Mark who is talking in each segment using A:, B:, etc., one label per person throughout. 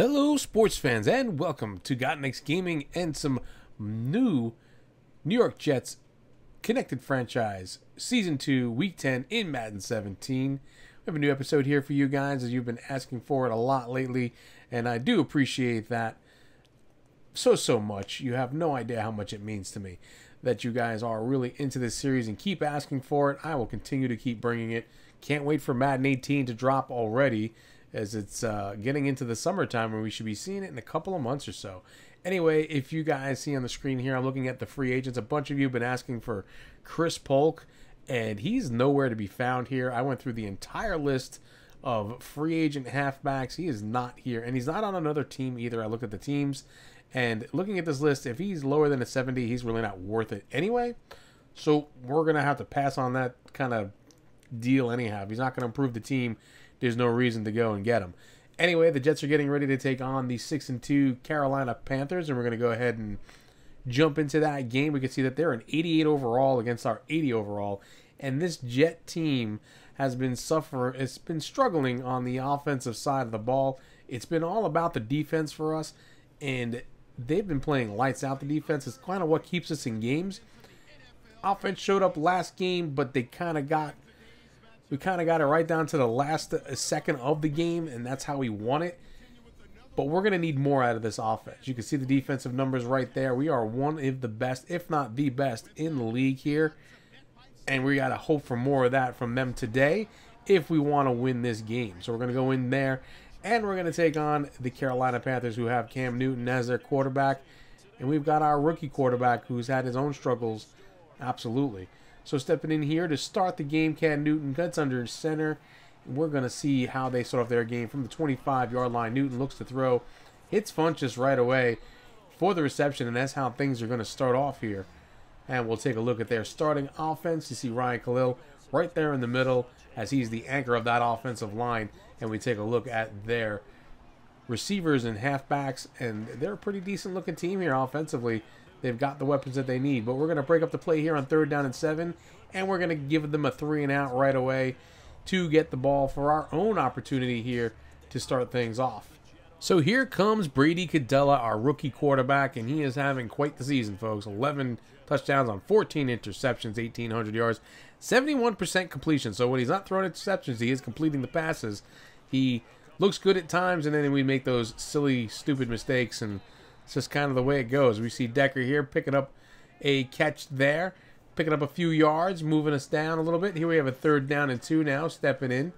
A: Hello, sports fans, and welcome to Gotnex Gaming and some new New York Jets Connected Franchise Season 2, Week 10 in Madden 17. We have a new episode here for you guys, as you've been asking for it a lot lately, and I do appreciate that so much. You have no idea how much it means to me that you guys are really into this series and keep asking for it. I will continue to keep bringing it. Can't wait for Madden 18 to drop already, as it's getting into the summertime where we should be seeing it in a couple of months or so. Anyway, if you guys see on the screen here, I'm looking at the free agents. A bunch of you have been asking for Chris Polk, and he's nowhere to be found here. I went through the entire list of free agent halfbacks. He is not here, and he's not on another team either. I looked at the teams, and looking at this list, if he's lower than a 70, he's really not worth it anyway. So we're going to have to pass on that kind of deal anyhow. If he's not going to improve the team, there's no reason to go and get him. Anyway, the Jets are getting ready to take on the 6-2 Carolina Panthers, and we're going to go ahead and jump into that game. We can see that they're an 88 overall against our 80 overall, and this Jet team has been it's been struggling on the offensive side of the ball. It's been all about the defense for us, and they've been playing lights out. The defense is kind of what keeps us in games. Offense showed up last game, but we kind of got it right down to the last second of the game, and that's how we won it. But we're going to need more out of this offense. You can see the defensive numbers right there. We are one of the best, if not the best, in the league here. And we got to hope for more of that from them today if we want to win this game. So we're going to go in there, and we're going to take on the Carolina Panthers, who have Cam Newton as their quarterback. And we've got our rookie quarterback who's had his own struggles. Absolutely. So stepping in here to start the game, Cam Newton gets under center. We're going to see how they start off their game from the 25-yard line. Newton looks to throw, hits Funchess right away for the reception, and that's how things are going to start off here. And we'll take a look at their starting offense. You see Ryan Khalil right there in the middle, as he's the anchor of that offensive line. And we take a look at their receivers and halfbacks, and they're a pretty decent-looking team here offensively. They've got the weapons that they need. But we're going to break up the play here on 3rd down and 7. And we're going to give them a 3-and-out right away to get the ball for our own opportunity here to start things off. So here comes Brady Cadella, our rookie quarterback. And he is having quite the season, folks. 11 touchdowns on 14 interceptions, 1,800 yards, 71% completion. So when he's not throwing interceptions, he is completing the passes. He looks good at times, and then we make those silly, stupid mistakes, and it's just kind of the way it goes. We see Decker here picking up a catch there, picking up a few yards, moving us down a little bit. Here we have a 3rd down and 2 now, stepping in.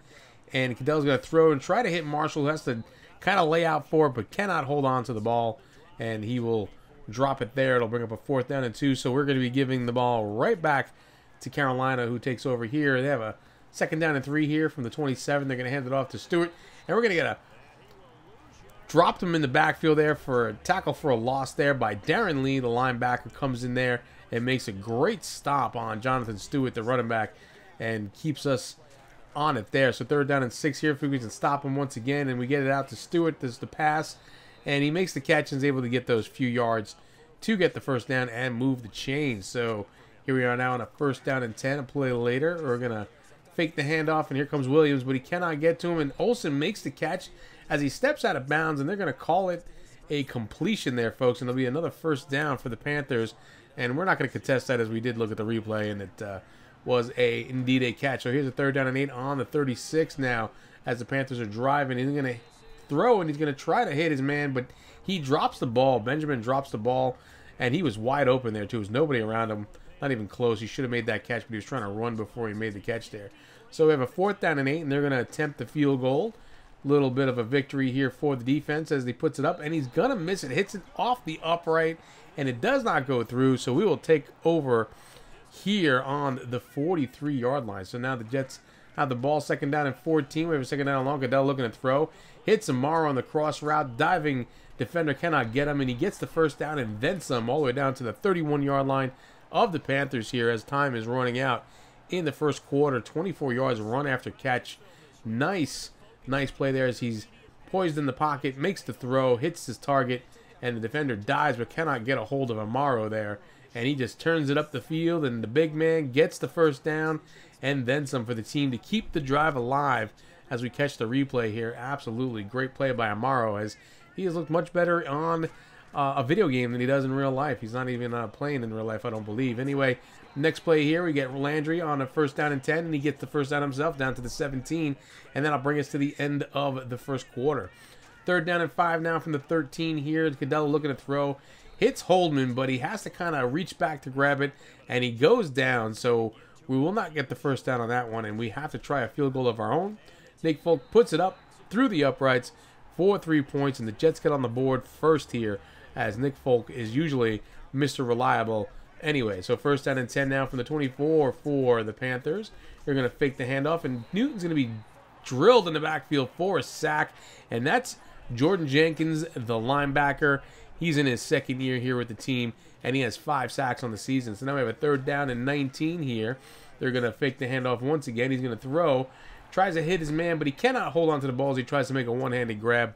A: And Cadella's going to throw and try to hit Marshall, who has to kind of lay out for it, but cannot hold on to the ball. And he will drop it there. It'll bring up a 4th down and 2. So we're going to be giving the ball right back to Carolina, who takes over here. They have a 2nd down and 3 here from the 27. They're going to hand it off to Stewart. And we're going to get a dropped him in the backfield there for a tackle for a loss there by Darren Lee. The linebacker comes in there and makes a great stop on Jonathan Stewart, the running back, and keeps us on it there. So 3rd down and 6 here. If we can stop him once again, and we get it out to Stewart. There's the pass, and he makes the catch and is able to get those few yards to get the 1st down and move the chains. So here we are now on a 1st down and 10. A play later, we're going to fake the handoff, and here comes Williams, but he cannot get to him, and Olsen makes the catch as he steps out of bounds, and they're going to call it a completion there, folks, and there'll be another 1st down for the Panthers, and we're not going to contest that, as we did look at the replay, and it was indeed a catch. So here's a 3rd down and 8 on the 36 now, as the Panthers are driving. He's going to throw, and he's going to try to hit his man, but he drops the ball. Benjamin drops the ball, and he was wide open there, too. There was nobody around him, not even close. He should have made that catch, but he was trying to run before he made the catch there. So we have a 4th down and 8, and they're going to attempt the field goal. Little bit of a victory here for the defense as he puts it up, and he's gonna miss it. Hits it off the upright, and it does not go through. So we will take over here on the 43-yard line. So now the Jets have the ball, 2nd down and 14. We have a 2nd down and long. Cadell looking to throw, hits Amaro on the cross route. Diving defender cannot get him, and he gets the 1st down and then some, all the way down to the 31-yard line of the Panthers here as time is running out in the 1st quarter. 24 yards run after catch. Nice play there as he's poised in the pocket, makes the throw, hits his target, and the defender dives but cannot get a hold of Amaro there. And he just turns it up the field, and the big man gets the 1st down and then some for the team to keep the drive alive as we catch the replay here. Absolutely great play by Amaro as he has looked much better on a video game than he does in real life. He's not even playing in real life, I don't believe. Anyway, next play here, we get Landry on a 1st down and 10, and he gets the 1st down himself down to the 17, and that'll bring us to the end of the 1st quarter. 3rd down and 5 now from the 13 here. Cadella looking to throw. Hits Holdman, but he has to kind of reach back to grab it, and he goes down, so we will not get the 1st down on that one, and we have to try a field goal of our own. Nick Folk puts it up through the uprights for 3 points, and the Jets get on the board first here, as Nick Folk is usually Mr. Reliable anyway. So 1st down and 10 now from the 24 for the Panthers. They're going to fake the handoff, and Newton's going to be drilled in the backfield for a sack, and that's Jordan Jenkins, the linebacker. He's in his 2nd year here with the team, and he has 5 sacks on the season. So now we have a 3rd down and 19 here. They're going to fake the handoff once again. He's going to throw. Tries to hit his man, but he cannot hold on to the ball as he tries to make a one-handed grab.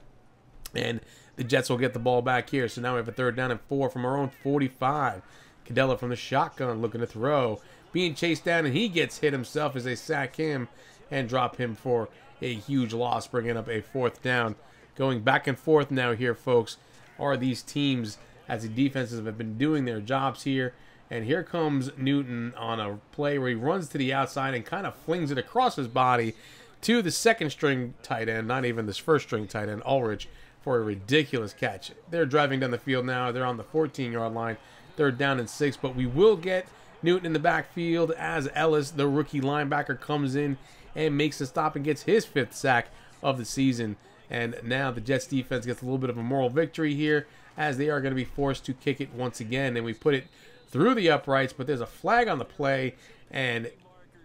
A: And the Jets will get the ball back here. So now we have a 3rd down and 4 from our own 45. Cadella from the shotgun looking to throw. Being chased down, and he gets hit himself as they sack him and drop him for a huge loss, bringing up a 4th down. Going back and forth now here, folks, are these teams as the defenses have been doing their jobs here. And here comes Newton on a play where he runs to the outside and kind of flings it across his body to the 2nd string tight end, not even this 1st string tight end, Ulrich, for a ridiculous catch. They're driving down the field now. They're on the 14-yard line. 3rd down and 6, but we will get Newton in the backfield as Ellis, the rookie linebacker, comes in and makes a stop and gets his 5th sack of the season. And now the Jets defense gets a little bit of a moral victory here as they are going to be forced to kick it once again. And we put it through the uprights, but there's a flag on the play, and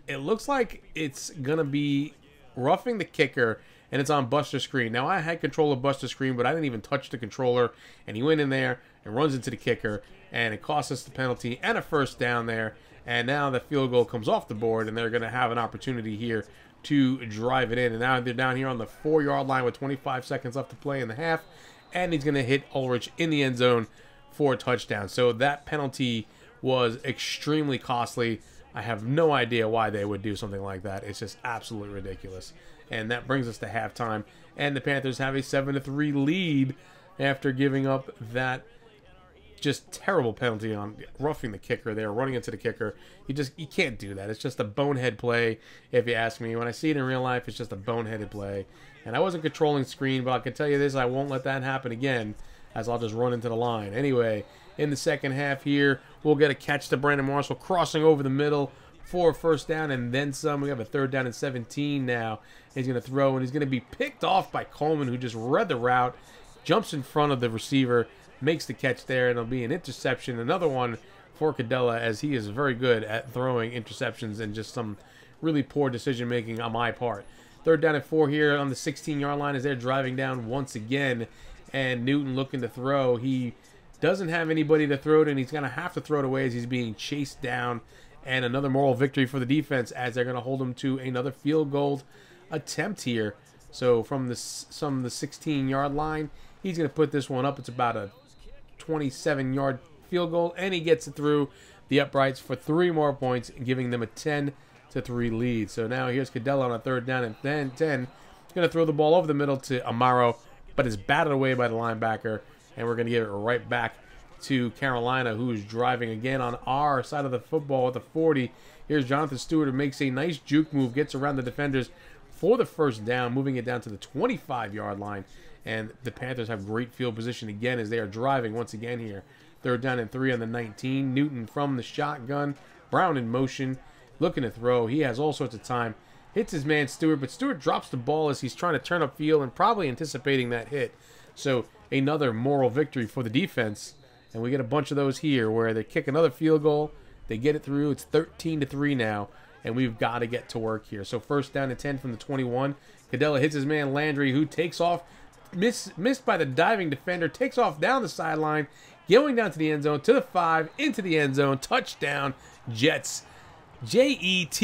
A: it looks like it's going to be roughing the kicker, and it's on Buster Screen. Now, I had control of Buster Screen, but I didn't even touch the controller, and he went in there and runs into the kicker, and it cost us the penalty and a 1st down there. And now the field goal comes off the board, and they're going to have an opportunity here to drive it in. And now they're down here on the 4-yard line with 25 seconds left to play in the half. And he's going to hit Ulrich in the end zone for a touchdown. So that penalty was extremely costly. I have no idea why they would do something like that. It's just absolutely ridiculous. And that brings us to halftime. And the Panthers have a 7-3 lead after giving up that just terrible penalty on roughing the kicker there, running into the kicker. You can't do that. It's just a bonehead play, if you ask me. When I see it in real life, it's just a boneheaded play. And I wasn't controlling screen, but I can tell you this, I won't let that happen again, as I'll just run into the line. Anyway, in the 2nd half here, we'll get a catch to Brandon Marshall crossing over the middle for a 1st down and then some. We have a 3rd down and 17 now. He's going to throw, and he's going to be picked off by Coleman, who just read the route, jumps in front of the receiver, makes the catch there, and it'll be an interception. Another one for Cadella, as he is very good at throwing interceptions and just some really poor decision-making on my part. 3rd down and 4 here on the 16-yard line as they're driving down once again, and Newton looking to throw. He doesn't have anybody to throw it, and he's going to have to throw it away as he's being chased down. And another moral victory for the defense as they're going to hold him to another field goal attempt here. So from the 16-yard line, he's going to put this one up. It's about a 27-yard field goal, and he gets it through the uprights for 3 more points, giving them a 10-3 lead. So now here's Cadella on a 3rd down and 10. He's going to throw the ball over the middle to Amaro, but is batted away by the linebacker, and we're going to give it right back to Carolina, who's driving again on our side of the football at the 40. Here's Jonathan Stewart, who makes a nice juke move, gets around the defenders for the 1st down, moving it down to the 25-yard line. And the Panthers have great field position again as they are driving once again here. 3rd down and 3 on the 19. Newton from the shotgun. Brown in motion, looking to throw. He has all sorts of time. Hits his man Stewart, but Stewart drops the ball as he's trying to turn upfield and probably anticipating that hit. So another moral victory for the defense. And we get a bunch of those here where they kick another field goal. They get it through. It's 13-3 now. And we've got to get to work here. So 1st down and 10 from the 21. Cadella hits his man Landry, who takes off. Missed by the diving defender. Takes off down the sideline. Going down to the end zone. To the 5. Into the end zone. Touchdown. Jets. Jets.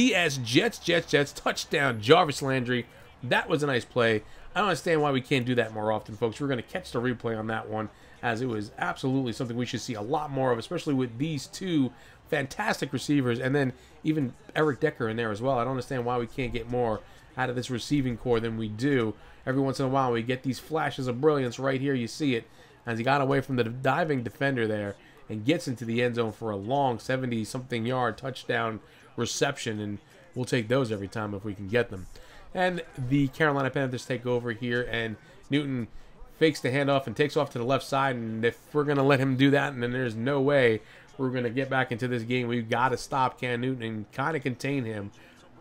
A: Jets. Touchdown. Jarvis Landry. That was a nice play. I don't understand why we can't do that more often, folks. We're going to catch the replay on that one as it was absolutely something we should see a lot more of, especially with these two fantastic receivers, and then even Eric Decker in there as well. I don't understand why we can't get more out of this receiving core than we do. Every once in a while we get these flashes of brilliance. Right here you see it as he got away from the diving defender there and gets into the end zone for a long 70-something yard touchdown reception, and we'll take those every time if we can get them. And the Carolina Panthers take over here, and Newton fakes the handoff and takes off to the left side, and if we're going to let him do that, then there's no way we're going to get back into this game. We've got to stop Cam Newton and kind of contain him.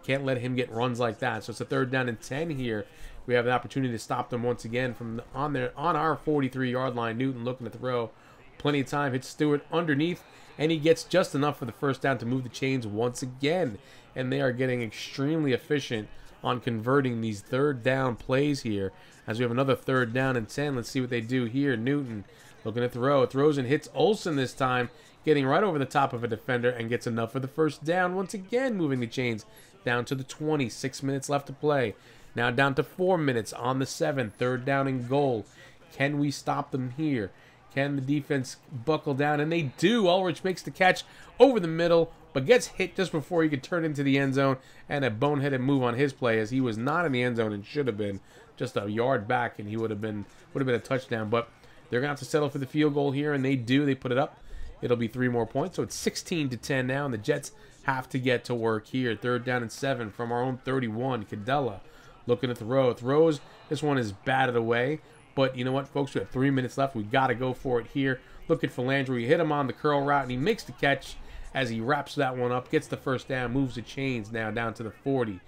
A: Can't let him get runs like that. So it's a 3rd down and 10 here. We have the opportunity to stop them once again from on our 43-yard line. Newton looking to throw. Plenty of time. Hits Stewart underneath, and he gets just enough for the 1st down to move the chains once again. And they are getting extremely efficient on converting these 3rd down plays here. As we have another 3rd down and 10. Let's see what they do here. Newton looking to throw. Throws and hits Olsen this time, getting right over the top of a defender, and gets enough for the 1st down. Once again, moving the chains down to the 20. 6 minutes left to play. Now down to 4 minutes on the 7. 3rd down and goal. Can we stop them here? Can the defense buckle down? And they do. Ulrich makes the catch over the middle, but gets hit just before he could turn into the end zone, and a boneheaded move on his play, as he was not in the end zone and should have been just a yard back, and he would have been a touchdown. But they're gonna have to settle for the field goal here, and they do. They put it up. It'll be 3 more points, so it's 16-10 now, and the Jets have to get to work here. 3rd down and 7 from our own 31. Cadella looking at the throw. Throws. This one is batted away. But you know what, folks? We have 3 minutes left. We've got to go for it here. Look at Philandro. He hit him on the curl route, and he makes the catch as he wraps that one up. Gets the 1st down. Moves the chains now down to the 40.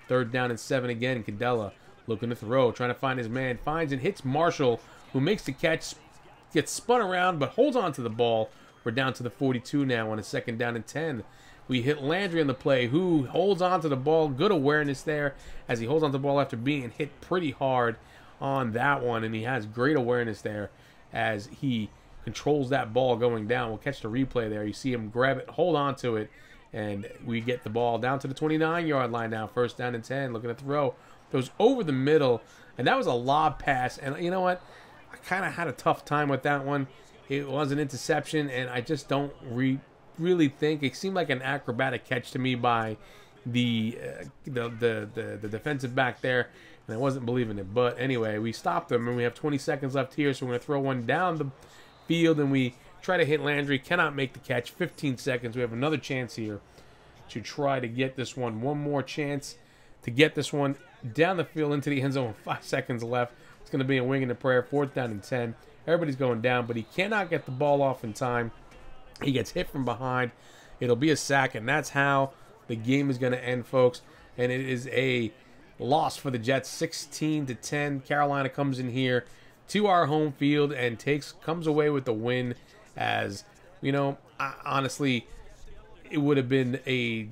A: 3rd down and 7 again. Cadella looking to throw. Trying to find his man. Finds and hits Marshall, who makes the catch. Gets spun around, but holds on to the ball. We're down to the 42 now on a 2nd down and 10. We hit Landry on the play, who holds on to the ball. Good awareness there as he holds on to the ball after being hit pretty hard on that one, and he has great awareness there as he controls that ball going down. We'll catch the replay there. You see him grab it, hold on to it, and we get the ball down to the 29-yard line now. 1st down and 10. Looking at the throw. Goes over the middle, and that was a lob pass. And you know what? I kind of had a tough time with that one. It was an interception, and I just don't really think it seemed like an acrobatic catch to me by the defensive back there, and I wasn't believing it. But anyway, we stopped them, and we have 20 seconds left here, so we're going to throw one down the field, and we try to hit Landry. Cannot make the catch. 15 seconds. We have another chance here to try to get this one. One more chance to get this one down the field into the end zone. 5 seconds left. It's going to be a wing and a prayer. 4th down and 10. Everybody's going down, but he cannot get the ball off in time. He gets hit from behind. It'll be a sack, and that's how the game is going to end, folks. And it is a loss for the Jets, 16-10. Carolina comes in here to our home field and comes away with the win. As you know, honestly, it would have been a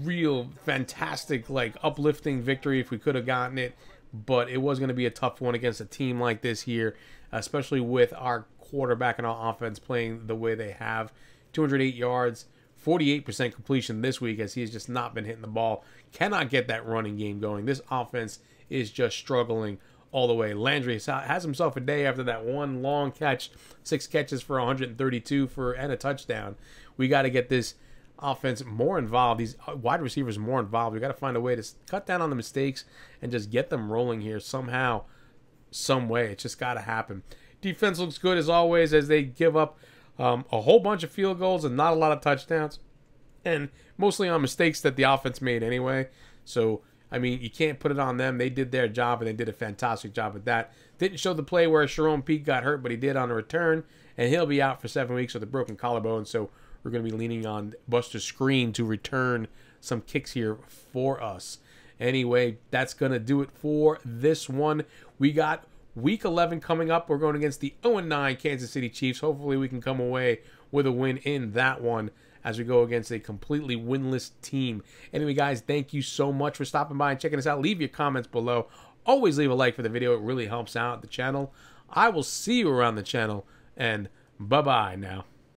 A: real fantastic, like, uplifting victory if we could have gotten it. But it was going to be a tough one against a team like this here, especially with our quarterback and our offense playing the way they have. 208 yards, 48% completion this week, as he has just not been hitting the ball. Cannot get that running game going. This offense is just struggling all the way. Landry has himself a day after that one long catch. 6 catches for 132 and a touchdown. We got to get this offense more involved, these wide receivers more involved. We got to find a way to cut down on the mistakes and just get them rolling here somehow, some way. It's just got to happen. Defense looks good as always, as they give up a whole bunch of field goals and not a lot of touchdowns, and mostly on mistakes that the offense made anyway. So I mean, you can't put it on them. They did their job, and they did a fantastic job at that. Didn't show the play where Sharon Peake got hurt, but he did on a return, and he'll be out for 7 weeks with a broken collarbone. So we're going to be leaning on Buster Screen to return some kicks here for us. Anyway, that's going to do it for this one. We got Week 11 coming up. We're going against the 0-9 Kansas City Chiefs. Hopefully we can come away with a win in that one as we go against a completely winless team. Anyway, guys, thank you so much for stopping by and checking us out. Leave your comments below. Always leave a like for the video. It really helps out the channel. I will see you around the channel, and bye-bye now.